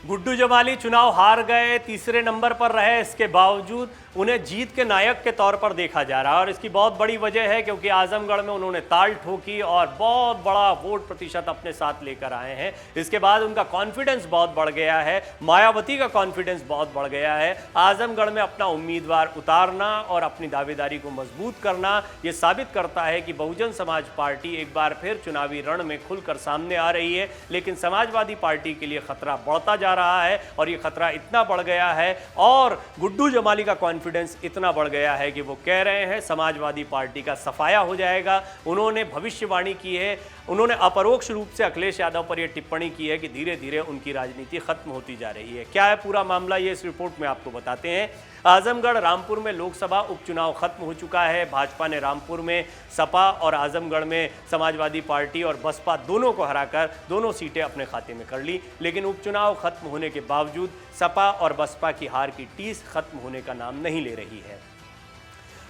गुड्डू जमाली चुनाव हार गए, तीसरे नंबर पर रहे, इसके बावजूद उन्हें जीत के नायक के तौर पर देखा जा रहा है। और इसकी बहुत बड़ी वजह है क्योंकि आजमगढ़ में उन्होंने ताल ठोकी और बहुत बड़ा वोट प्रतिशत अपने साथ लेकर आए हैं। इसके बाद उनका कॉन्फिडेंस बहुत बढ़ गया है, मायावती का कॉन्फिडेंस बहुत बढ़ गया है। आजमगढ़ में अपना उम्मीदवार उतारना और अपनी दावेदारी को मजबूत करना ये साबित करता है कि बहुजन समाज पार्टी एक बार फिर चुनावी रण में खुलकर सामने आ रही है। लेकिन समाजवादी पार्टी के लिए खतरा बढ़ता जा रहा है और ये खतरा इतना बढ़ गया है और गुड्डू जमाली का कॉन्फिडेंस इतना बढ़ गया है कि वो कह रहे हैं समाजवादी पार्टी का सफाया हो जाएगा। उन्होंने भविष्यवाणी की है, उन्होंने अपरोक्ष रूप से अखिलेश यादव पर यह टिप्पणी की है कि धीरे धीरे उनकी राजनीति खत्म होती जा रही है। क्या है पूरा मामला, ये इस रिपोर्ट में आपको बताते हैं। आजमगढ़ रामपुर में लोकसभा उपचुनाव खत्म हो चुका है। भाजपा ने रामपुर में सपा और आजमगढ़ में समाजवादी पार्टी और बसपा दोनों को हराकर दोनों सीटें अपने खाते में कर ली। लेकिन उपचुनाव खत्म होने के बावजूद सपा और बसपा की हार की टीस खत्म होने का नाम नहीं ले रही है।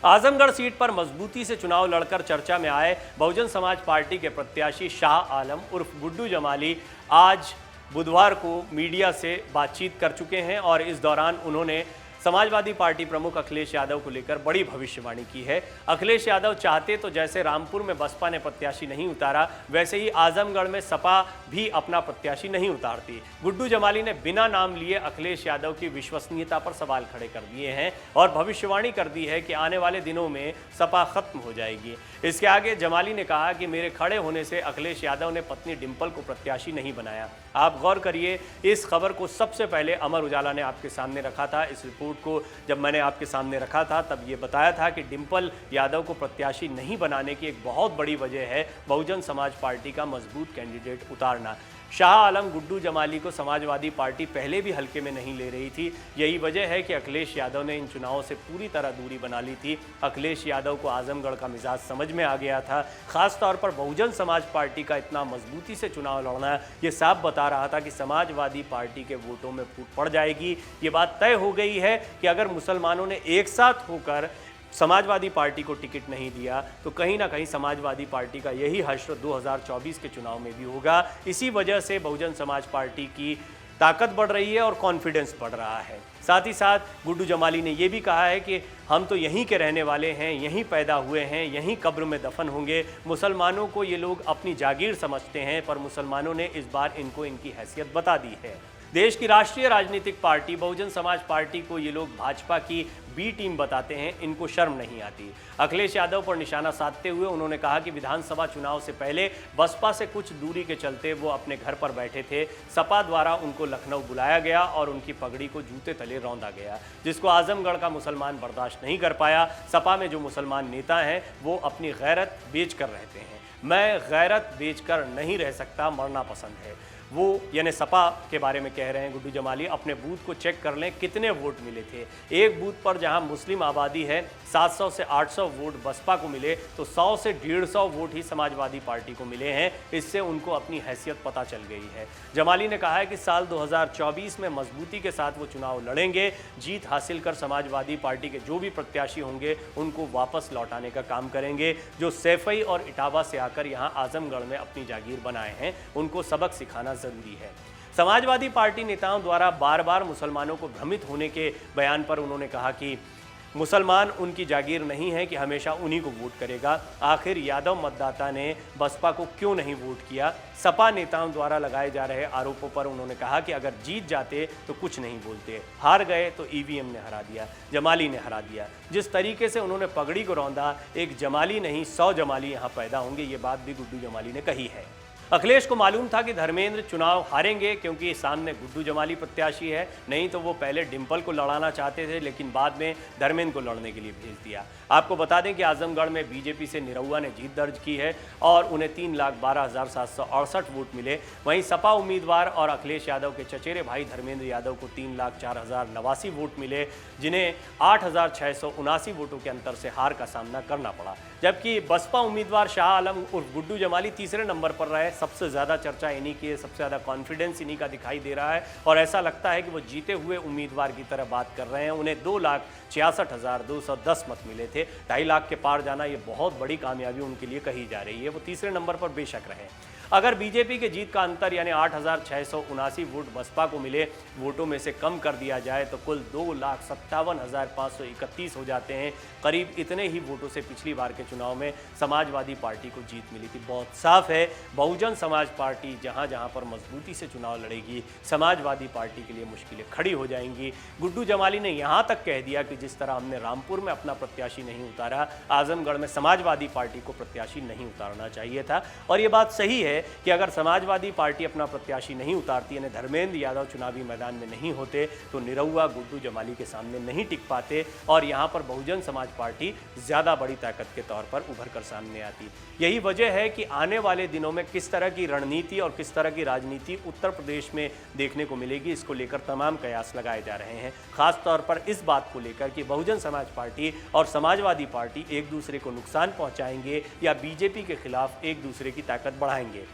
आजमगढ़ सीट पर मजबूती से चुनाव लड़कर चर्चा में आए बहुजन समाज पार्टी के प्रत्याशी शाह आलम उर्फ गुड्डू जमाली आज बुधवार को मीडिया से बातचीत कर चुके हैं और इस दौरान उन्होंने समाजवादी पार्टी प्रमुख अखिलेश यादव को लेकर बड़ी भविष्यवाणी की है। अखिलेश यादव चाहते तो जैसे रामपुर में बसपा ने प्रत्याशी नहीं उतारा, वैसे ही आजमगढ़ में सपा भी अपना प्रत्याशी नहीं उतारती। गुड्डू जमाली ने बिना नाम लिए अखिलेश यादव की विश्वसनीयता पर सवाल खड़े कर दिए हैं और भविष्यवाणी कर दी है कि आने वाले दिनों में सपा खत्म हो जाएगी। इसके आगे जमाली ने कहा कि मेरे खड़े होने से अखिलेश यादव ने पत्नी डिंपल को प्रत्याशी नहीं बनाया। आप गौर करिए, इस खबर को सबसे पहले अमर उजाला ने आपके सामने रखा था। इस रिपोर्ट को जब मैंने आपके सामने रखा था तब ये बताया था कि डिंपल यादव को प्रत्याशी नहीं बनाने की एक बहुत बड़ी वजह है बहुजन समाज पार्टी का मजबूत कैंडिडेट उतारना। शाह आलम गुड्डू जमाली को समाजवादी पार्टी पहले भी हल्के में नहीं ले रही थी। यही वजह है कि अखिलेश यादव ने इन चुनावों से पूरी तरह दूरी बना ली थी। अखिलेश यादव को आजमगढ़ का मिजाज समझ में आ गया था। खास तौर पर बहुजन समाज पार्टी का इतना मजबूती से चुनाव लड़ना ये साफ बता रहा था कि समाजवादी पार्टी के वोटों में फूट पड़ जाएगी। ये बात तय हो गई है कि अगर मुसलमानों ने एक साथ होकर समाजवादी पार्टी को टिकट नहीं दिया तो कहीं ना कहीं समाजवादी पार्टी का यही हश्र 2024 के चुनाव में भी होगा। इसी वजह से बहुजन समाज पार्टी की ताकत बढ़ रही है और कॉन्फिडेंस बढ़ रहा है। साथ ही साथ गुड्डू जमाली ने यह भी कहा है कि हम तो यहीं के रहने वाले हैं, यहीं पैदा हुए हैं, यहीं कब्र में दफन होंगे। मुसलमानों को ये लोग अपनी जागीर समझते हैं पर मुसलमानों ने इस बार इनको इनकी हैसियत बता दी है। देश की राष्ट्रीय राजनीतिक पार्टी बहुजन समाज पार्टी को ये लोग भाजपा की बी टीम बताते हैं, इनको शर्म नहीं आती। अखिलेश यादव पर निशाना साधते हुए उन्होंने कहा कि विधानसभा चुनाव से पहले बसपा से कुछ दूरी के चलते वो अपने घर पर बैठे थे। सपा द्वारा उनको लखनऊ बुलाया गया और उनकी पगड़ी को जूते तले रौंदा गया, जिसको आजमगढ़ का मुसलमान बर्दाश्त नहीं कर पाया। सपा में जो मुसलमान नेता हैं वो अपनी गैरत बेच कर रहते हैं। मैं गैरत बेच कर नहीं रह सकता, मरना पसंद है। वो यानी सपा के बारे में कह रहे हैं गुड्डू जमाली। अपने बूथ को चेक कर लें कितने वोट मिले थे। एक बूथ पर जहां मुस्लिम आबादी है 700 से 800 वोट बसपा को मिले तो 100 से 150 वोट ही समाजवादी पार्टी को मिले हैं। इससे उनको अपनी हैसियत पता चल गई है। जमाली ने कहा है कि साल 2024 में मजबूती के साथ वो चुनाव लड़ेंगे। जीत हासिल कर समाजवादी पार्टी के जो भी प्रत्याशी होंगे उनको वापस लौटाने का काम करेंगे। जो सैफई और इटावा से आकर यहाँ आजमगढ़ में अपनी जागीर बनाए हैं उनको सबक सिखाना जरूरी है। समाजवादी पार्टी नेताओं द्वारा बार बार मुसलमानों को भ्रमित होने के बयान पर उन्होंने कहा कि मुसलमान उनकी जागीर नहीं है कि हमेशा उन्हीं को वोट करेगा। आखिर यादव मतदाता ने बसपा को क्यों नहीं वोट किया। सपा नेताओं द्वारा लगाए जा रहे आरोपों पर उन्होंने कहा कि अगर जीत जाते तो कुछ नहीं बोलते, हार गए तो ईवीएम ने हरा दिया, जमाली ने हरा दिया। जिस तरीके से उन्होंने पगड़ी को रौंदा, एक जमाली नहीं 100 जमाली यहाँ पैदा होंगे, ये बात भी गुड्डू जमाली ने कही है। अखिलेश को मालूम था कि धर्मेंद्र चुनाव हारेंगे क्योंकि सामने गुड्डू जमाली प्रत्याशी है, नहीं तो वो पहले डिंपल को लड़ाना चाहते थे लेकिन बाद में धर्मेंद्र को लड़ने के लिए भेज दिया। आपको बता दें कि आजमगढ़ में बीजेपी से निरहुआ ने जीत दर्ज की है और उन्हें 3,12,768 वोट मिले। वहीं सपा उम्मीदवार और अखिलेश यादव के चचेरे भाई धर्मेंद्र यादव को 3,04,089 वोट मिले, जिन्हें 8,679 वोटों के अंतर से हार का सामना करना पड़ा। जबकि बसपा उम्मीदवार शाह आलम उर्फ गुड्डू जमाली तीसरे नंबर पर रहे। सबसे ज़्यादा चर्चा इन्हीं की है, सबसे ज़्यादा कॉन्फिडेंस इन्हीं का दिखाई दे रहा है और ऐसा लगता है कि वो जीते हुए उम्मीदवार की तरह बात कर रहे हैं। उन्हें 2,66,210 मत मिले थे। 2.5 लाख के पार जाना ये बहुत बड़ी कामयाबी उनके लिए कही जा रही है। वो तीसरे नंबर पर बेशक रहे। अगर बीजेपी के जीत का अंतर यानी 8,679 वोट बसपा को मिले, वोटों में से कम कर दिया जाए तो कुल 2,57,531 हो जाते हैं। करीब इतने ही वोटों से पिछली बार के चुनाव में समाजवादी पार्टी को जीत मिली थी। बहुत साफ है, बहुजन समाज पार्टी जहां जहां पर मजबूती से चुनाव लड़ेगी, समाजवादी पार्टी के लिए मुश्किलें खड़ी हो जाएंगी। गुड्डू जमाली ने यहां तक कह दिया कि जिस तरह हमने रामपुर में अपना प्रत्याशी नहीं उतारा, आजमगढ़ में समाजवादी पार्टी को प्रत्याशी नहीं उतारना चाहिए था। और ये बात सही है कि अगर समाजवादी पार्टी अपना प्रत्याशी नहीं उतारती, यानी धर्मेंद्र यादव चुनावी मैदान में नहीं होते, तो निरहुआ गुड्डू जमाली के सामने नहीं टिक पाते और यहां पर बहुजन समाज पार्टी ज्यादा बड़ी ताकत के तौर पर उभर कर सामने आती। यही वजह है कि आने वाले दिनों में किस तरह की रणनीति और किस तरह की राजनीति उत्तर प्रदेश में देखने को मिलेगी, इसको लेकर तमाम कयास लगाए जा रहे हैं। खास तौर पर इस बात को लेकर कि बहुजन समाज पार्टी और समाजवादी पार्टी एक दूसरे को नुकसान पहुंचाएंगे या बीजेपी के खिलाफ एक दूसरे की ताकत बढ़ाएंगे।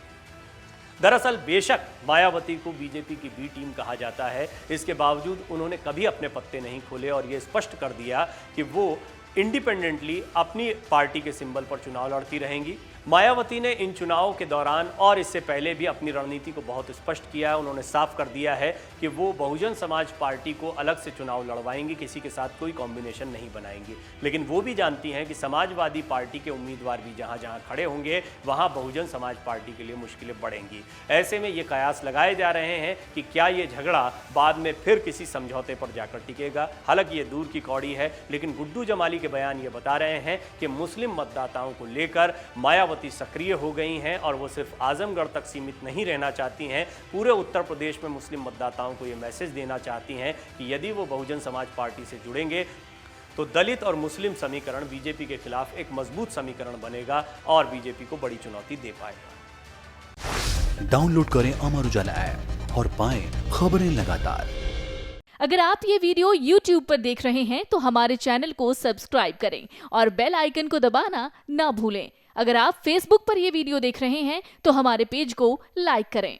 दरअसल बेशक मायावती को बीजेपी की बी टीम कहा जाता है, इसके बावजूद उन्होंने कभी अपने पत्ते नहीं खोले और ये स्पष्ट कर दिया कि वो इंडिपेंडेंटली अपनी पार्टी के सिंबल पर चुनाव लड़ती रहेंगी। मायावती ने इन चुनावों के दौरान और इससे पहले भी अपनी रणनीति को बहुत स्पष्ट किया है। उन्होंने साफ कर दिया है कि वो बहुजन समाज पार्टी को अलग से चुनाव लड़वाएंगी, किसी के साथ कोई कॉम्बिनेशन नहीं बनाएंगी। लेकिन वो भी जानती हैं कि समाजवादी पार्टी के उम्मीदवार भी जहां जहां खड़े होंगे वहां बहुजन समाज पार्टी के लिए मुश्किलें बढ़ेंगी। ऐसे में ये कयास लगाए जा रहे हैं कि क्या ये झगड़ा बाद में फिर किसी समझौते पर जाकर टिकेगा। हालांकि ये दूर की कौड़ी है, लेकिन गुड्डू जमाली के बयान ये बता रहे हैं कि मुस्लिम मतदाताओं को लेकर मायावती सक्रिय हो गई हैं और वो सिर्फ आजमगढ़ तक सीमित नहीं रहना चाहती हैं। पूरे उत्तर प्रदेश में मुस्लिम मतदाताओं को ये मैसेज देना चाहती हैं कि यदि वो बहुजन समाज पार्टी से जुड़ेंगे तो दलित और मुस्लिम समीकरण बीजेपी के खिलाफ एक मजबूत समीकरण बनेगा और बीजेपी को बड़ी चुनौती दे पाएगा। डाउनलोड करें अमर उजाला ऐप और पाएं खबरें लगातार। अगर आप ये वीडियो YouTube पर देख रहे हैं तो हमारे चैनल को सब्सक्राइब करें और बेल आइकन को दबाना ना भूलें। अगर आप Facebook पर यह वीडियो देख रहे हैं तो हमारे पेज को लाइक करें।